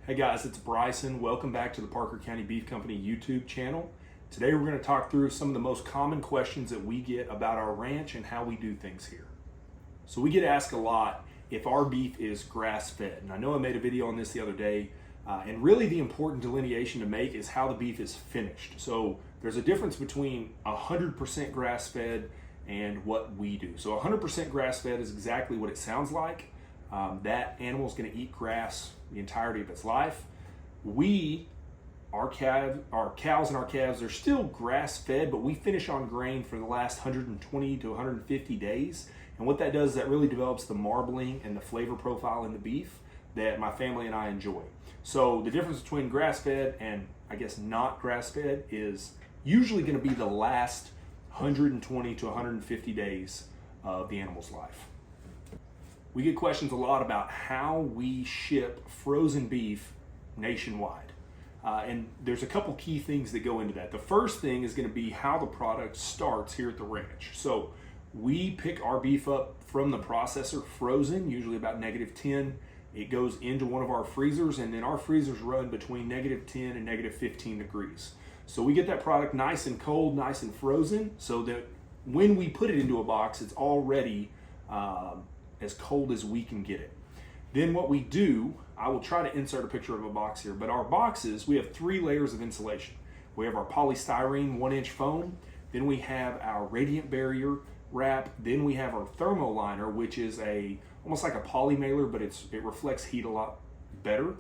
Hey guys, it's Bryson. Welcome back to the Parker County Beef Company YouTube channel. Today we're going to talk through some of the most common questions that we get about our ranch and how we do things here. So we get asked a lot if our beef is grass-fed. And I know I made a video on this the other day, and really the important delineation to make is how the beef is finished. So there's a difference between 100% grass-fed and what we do. So 100% grass-fed is exactly what it sounds like. That animal is going to eat grass the entirety of its life. Our cows and our calves are still grass-fed, but we finish on grain for the last 120 to 150 days. And what that does is that really develops the marbling and the flavor profile in the beef that my family and I enjoy. So the difference between grass-fed and I guess not grass-fed is usually going to be the last 120 to 150 days of the animal's life. We get questions a lot about how we ship frozen beef nationwide. And there's a couple key things that go into that. The first thing is going to be how the product starts here at the ranch. So we pick our beef up from the processor frozen, usually about -10. It goes into one of our freezers, and then our freezers run between -10 and -15 degrees. So we get that product nice and cold, nice and frozen, so that when we put it into a box, it's already as cold as we can get it. Then what we do, I will try to insert a picture of a box here, but our boxes, we have 3 layers of insulation. We have our polystyrene 1-inch foam, then we have our radiant barrier wrap, then we have our thermoliner, which is almost like a poly mailer, but it reflects heat a lot better.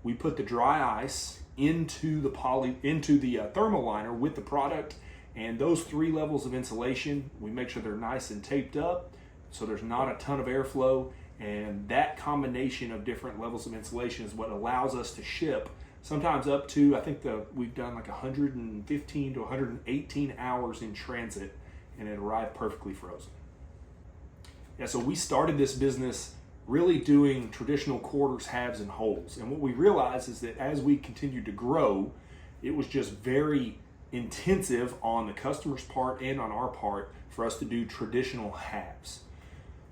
We put the dry ice into the thermoliner with the product, and those 3 levels of insulation, we make sure they're nice and taped up so there's not a ton of airflow, and that combination of different levels of insulation is what allows us to ship sometimes up to, I think we've done like 115 to 118 hours in transit, and it arrived perfectly frozen. Yeah, so we started this business really doing traditional quarters, halves, and wholes. And what we realized is that as we continued to grow, it was just very intensive on the customer's part and on our part for us to do traditional halves.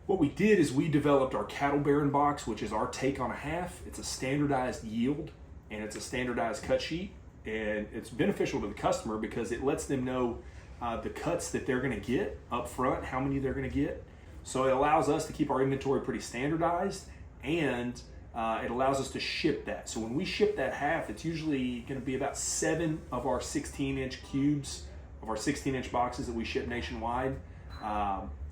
What we did is we developed our cattle baron box, which is our take on a half. It's a standardized yield and it's a standardized cut sheet, and it's beneficial to the customer because it lets them know the cuts that they're going to get up front, how many they're going to get. So it allows us to keep our inventory pretty standardized, and it allows us to ship that. So when we ship that half, it's usually going to be about 7 of our 16-inch cubes, of our 16-inch boxes that we ship nationwide.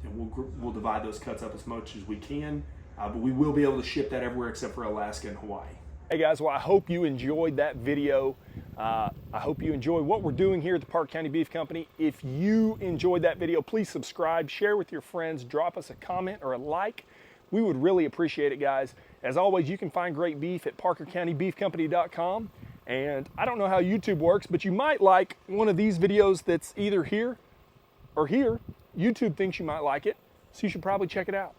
And we'll divide those cuts up as much as we can, but we will be able to ship that everywhere except for Alaska and Hawaii. Hey guys, well I hope you enjoyed that video. I hope you enjoy what we're doing here at the Parker County Beef Company. If you enjoyed that video, please subscribe, share with your friends, drop us a comment or a like. We would really appreciate it, guys. As always, you can find great beef at parkercountybeefcompany.com. And I don't know how YouTube works, but you might like one of these videos that's either here or here. YouTube thinks you might like it, so you should probably check it out.